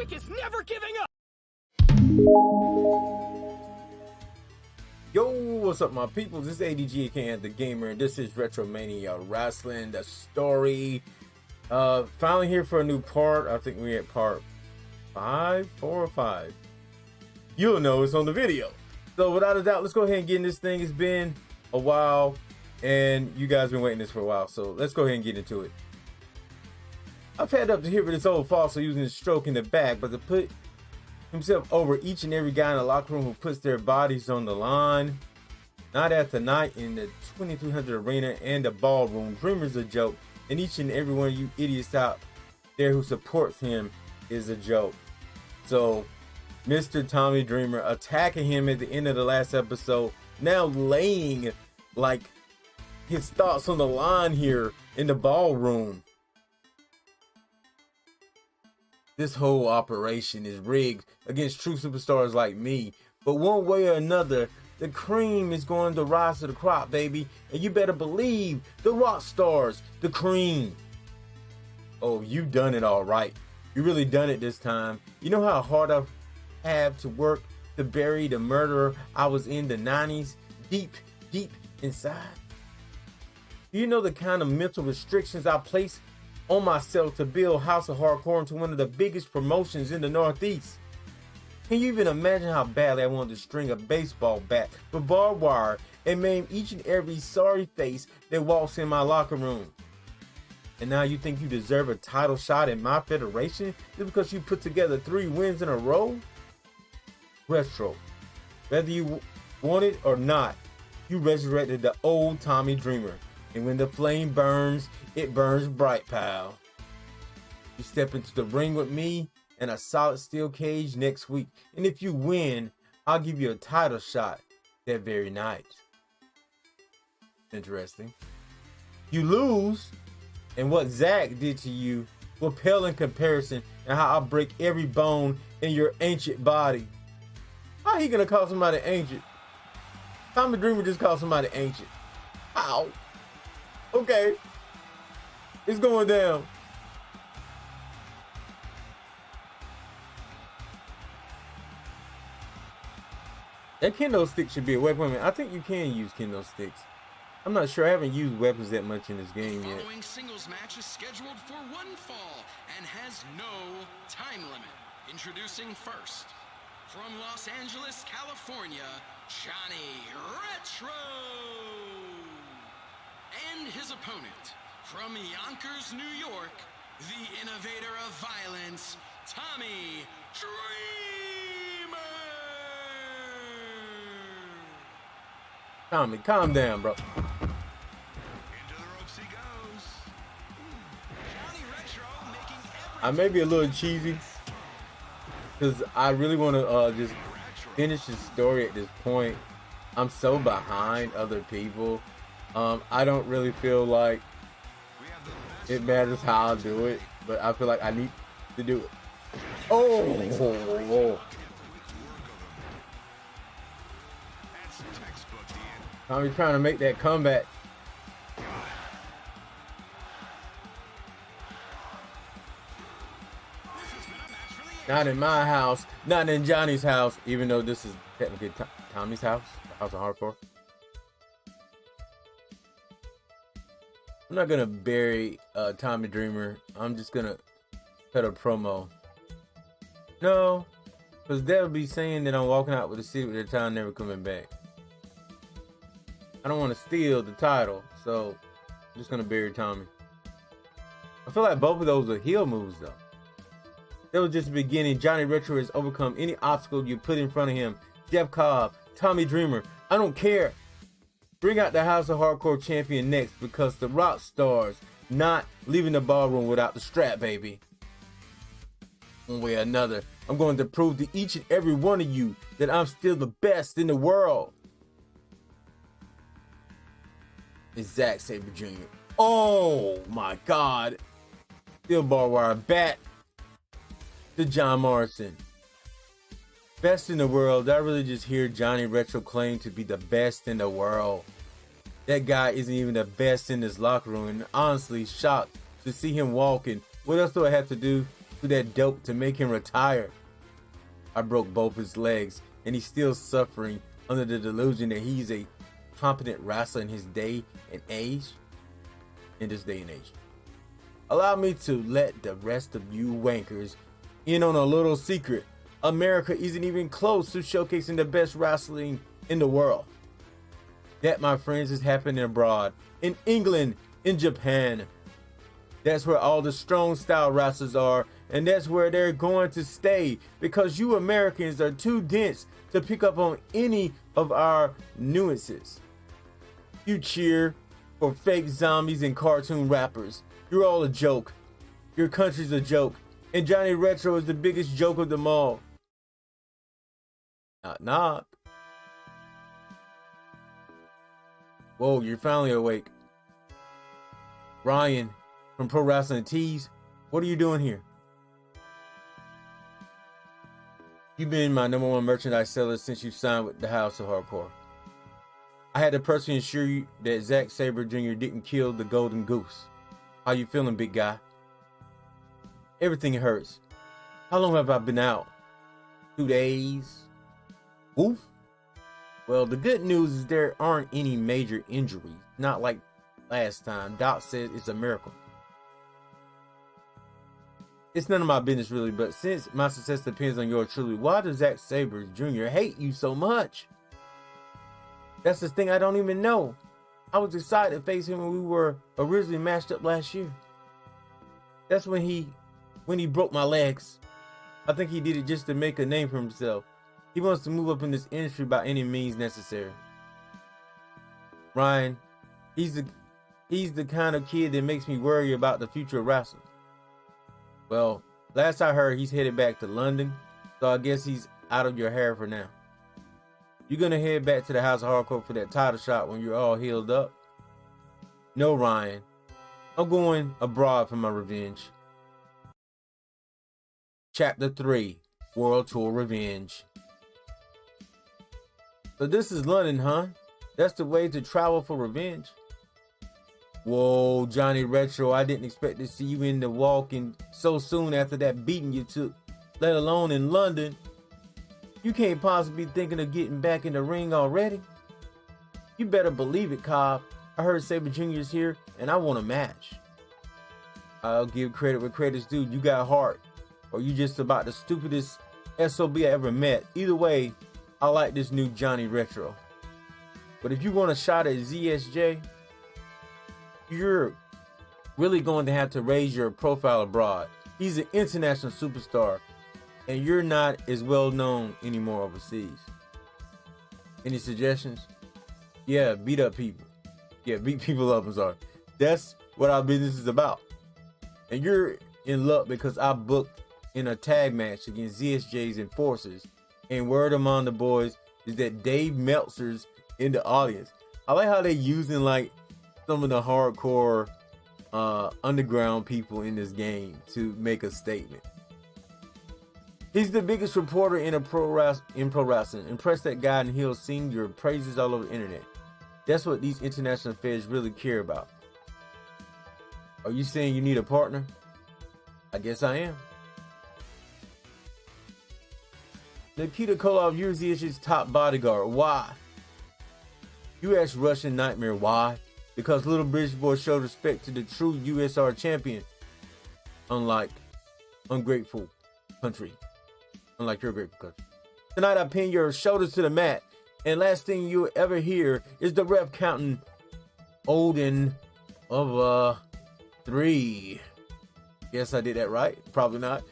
magic is never giving up! Yo, what's up my people? This is ADG the Gamer, and this is RetroMania Wrestling, the story. Finally here for a new part. I think we're at part 4 or 5. You'll know it's on the video. So without a doubt, let's go ahead and get in this thing. It's been a while, and you guys been waiting this for a while, so let's go ahead and get into it. I've had up to here with this old fossil using his stroke in the back, but to put himself over each and every guy in the locker room who puts their bodies on the line. Night after night in the 2300 arena and the ballroom, Dreamer's a joke, and each and every one of you idiots out there who supports him is a joke. So Mr. Tommy Dreamer attacking him at the end of the last episode, now laying like his thoughts on the line here in the ballroom. This whole operation is rigged against true superstars like me, but one way or another, the cream is going to rise to the crop, baby, and you better believe the rock stars, the cream. Oh, you done it all right. You really done it this time. You know how hard I've had to work to bury the murderer I was in the 90s, deep inside? Do you know the kind of mental restrictions I place on myself to build House of Hardcore into one of the biggest promotions in the Northeast? Can you even imagine how badly I wanted to string a baseball bat with barbed wire and maim each and every sorry face that walks in my locker room? And now you think you deserve a title shot in my federation just because you put together 3 wins in a row? Retro, whether you want it or not, you resurrected the old Tommy Dreamer. And when the flame burns, it burns bright, pal. You step into the ring with me in a solid steel cage next week. And if you win, I'll give you a title shot that very night. Interesting. You lose, and what Zack did to you will pale in comparison, and how I'll break every bone in your ancient body. How he gonna call somebody ancient? Tommy Dreamer just called somebody ancient. Ow. Okay, it's going down. That kendo stick should be a weapon. I think you can use kendo sticks. I'm not sure. I haven't used weapons that much in this game yet. The following singles match is scheduled for 1 fall and has no time limit. Introducing first, from Los Angeles, California, Johnny Retro. And his opponent, from Yonkers, New York, the innovator of violence, Tommy Dreamer. Tommy, calm down, bro. Into the ropes he goes. Johnny Retro making I may be a little cheesy because I really want to just finish the story at this point. I'm so behind other people. I don't really feel like it matters how I do it, but I feel like I need to do it. Oh! Tommy's trying to make that comeback. Not in my house, not in Johnny's house, even though this is technically Tommy's house, the House of Hardcore. I'm not gonna bury Tommy Dreamer. I'm just gonna cut a promo. No, because they'll be saying that I'm walking out with a secret of the time never coming back. I don't want to steal the title, so I'm just gonna bury Tommy. I feel like both of those are heel moves though. That was just the beginning. Johnny Retro has overcome any obstacle you put in front of him. Jeff Cobb, Tommy Dreamer, I don't care. Bring out the House of Hardcore champion next, because the rock stars not leaving the ballroom without the strap, baby. One way or another, I'm going to prove to each and every one of you that I'm still the best in the world. It's Zack Sabre Jr. Oh my God. Steel barbed wire bat to John Morrison. Best in the world. I really just hear Johnny Retro claim to be the best in the world. That guy isn't even the best in his locker room, and honestly shocked to see him walking. What else do I have to do to that dope to make him retire. I broke both his legs, and he's still suffering under the delusion that he's a competent wrestler in his day and age. In this day and age. Allow me to let the rest of you wankers in on a little secret. America isn't even close to showcasing the best wrestling in the world. That, my friends, is happening abroad. In England, in Japan. That's where all the strong style wrestlers are, and that's where they're going to stay, because you Americans are too dense to pick up on any of our nuances. You cheer for fake zombies and cartoon rappers. You're all a joke. Your country's a joke, and Johnny Retro is the biggest joke of them all. Knock knock. Whoa, you're finally awake. Ryan from Pro Wrestling Tees, what are you doing here? You've been my #1 merchandise seller since you signed with the House of Hardcore. I had to personally ensure you that ZACK SABRE Jr. didn't kill the golden goose. How you feeling, big guy? Everything hurts. How long have I been out? 2 days? Oof. Well, the good news is there aren't any major injuries. Not like last time. Doc says it's a miracle. It's none of my business really, but since my success depends on yours truly, why does ZACK SABRE Jr. hate you so much? That's the thing I don't even know. I was excited to face him when we were originally matched up last year. That's when he broke my legs. I think he did it just to make a name for himself. He wants to move up in this industry by any means necessary. Ryan, he's the kind of kid that makes me worry about the future of wrestling. Well, last I heard, he's headed back to London, so I guess he's out of your hair for now. You're gonna head back to the House of Hardcore for that title shot when you're all healed up? No, Ryan. I'm going abroad for my revenge. Chapter 3, World Tour Revenge. So this is London, huh? That's the way to travel for revenge? Whoa, Johnny Retro, I didn't expect to see you in the walking so soon after that beating you took, let alone in London. You can't possibly be thinking of getting back in the ring already. You better believe it, Cobb. I heard Sabre Jr. is here, and I want a match. I'll give credit where credit's due. You got heart, or you just about the stupidest SOB I ever met. Either way, I like this new Johnny Retro. But if you want a shot at ZSJ, you're really going to have to raise your profile abroad. He's an international superstar, and you're not as well known anymore overseas. Any suggestions? Yeah, beat up people. Yeah, beat people up, I'm sorry. That's what our business is about. And you're in luck because I booked in a tag match against ZSJ's Enforcers. And word among the boys is that Dave Meltzer's in the audience. I like how they're using like some of the hardcore underground people in this game to make a statement. He's the biggest reporter in pro wrestling. Impress that guy and he'll sing your praises all over the internet. That's what these international feds really care about. Are you saying you need a partner? I guess I am. Nikita Koloff, you're ZSJ's top bodyguard. Why? You asked Russian Nightmare why? Because Little British Boy showed respect to the true USR champion. Unlike ungrateful country. Unlike your grateful country. Tonight I pin your shoulders to the mat. And last thing you'll ever hear is the ref counting Odin of 3. Guess I did that right? Probably not.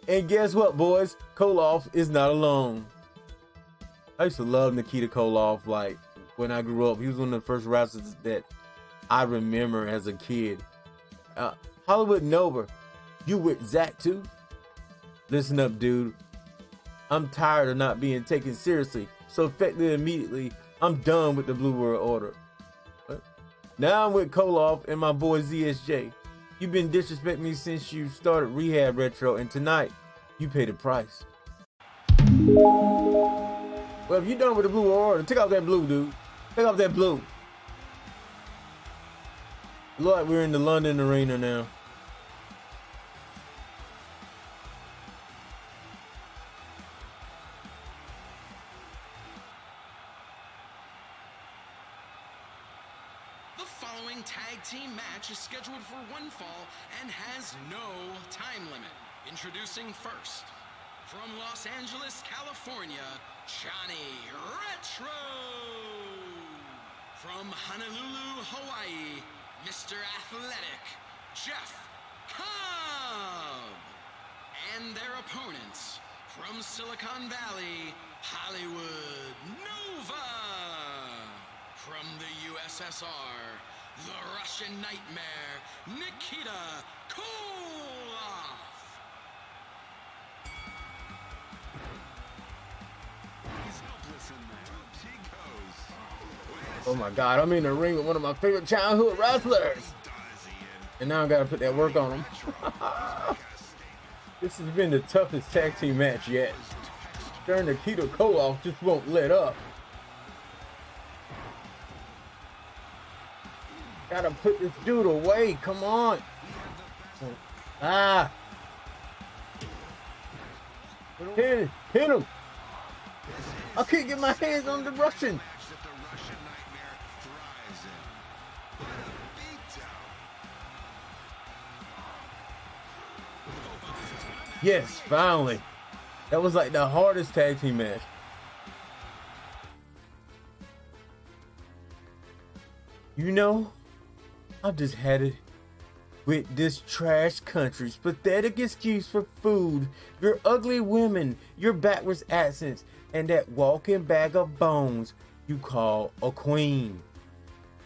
And guess what, boys? Koloff is not alone. I used to love Nikita Koloff. Like when I grew up, he was one of the first wrestlers that I remember as a kid. Hollywood Nova, you with Zach too? Listen up, dude. I'm tired of not being taken seriously. So effectively, immediately, I'm done with the Blue World Order. But now I'm with Koloff and my boy ZSJ. You've been disrespecting me since you started Rehab Retro, and tonight, you pay the price. Well, if you're done with the Blue World Order, take off that blue, dude. Take off that blue. Look like we're in the London arena now. The following tag team match is scheduled for one fall and has no time limit. Introducing first, from Los Angeles, California, Johnny Retro. From Honolulu, Hawaii, Mr. Athletic, Jeff Cobb. And their opponents, from Silicon Valley, Hollywood, Nova. From the USSR, the Russian Nightmare, Nikita Koloff. He's helpless in there. She goes. Oh my God, I'm in the ring with one of my favorite childhood wrestlers. And now I gotta put that work on him. This has been the toughest tag team match yet. Darn, Nikita Koloff just won't let up. Gotta put this dude away, come on. Ah. Pin him. I can't get my hands on the Russian. Yes, finally. That was like the hardest tag team match. You know, I've just had it with this trash country's pathetic excuse for food, your ugly women, your backwards accents, and that walking bag of bones you call a queen.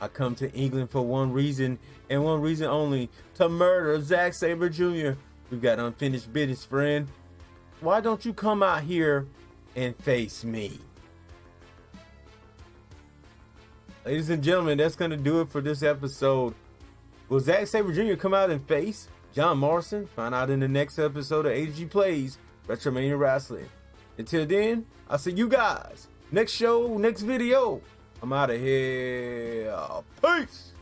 I come to England for one reason, and one reason only, to murder Zack Sabre Jr. We've got unfinished business, friend. Why don't you come out here and face me? Ladies and gentlemen, that's going to do it for this episode. Will Zack Sabre Jr. come out and face John Morrison? Find out in the next episode of AG Plays RetroMania Wrestling. Until then, I'll see you guys next show, next video. I'm out of here. Peace.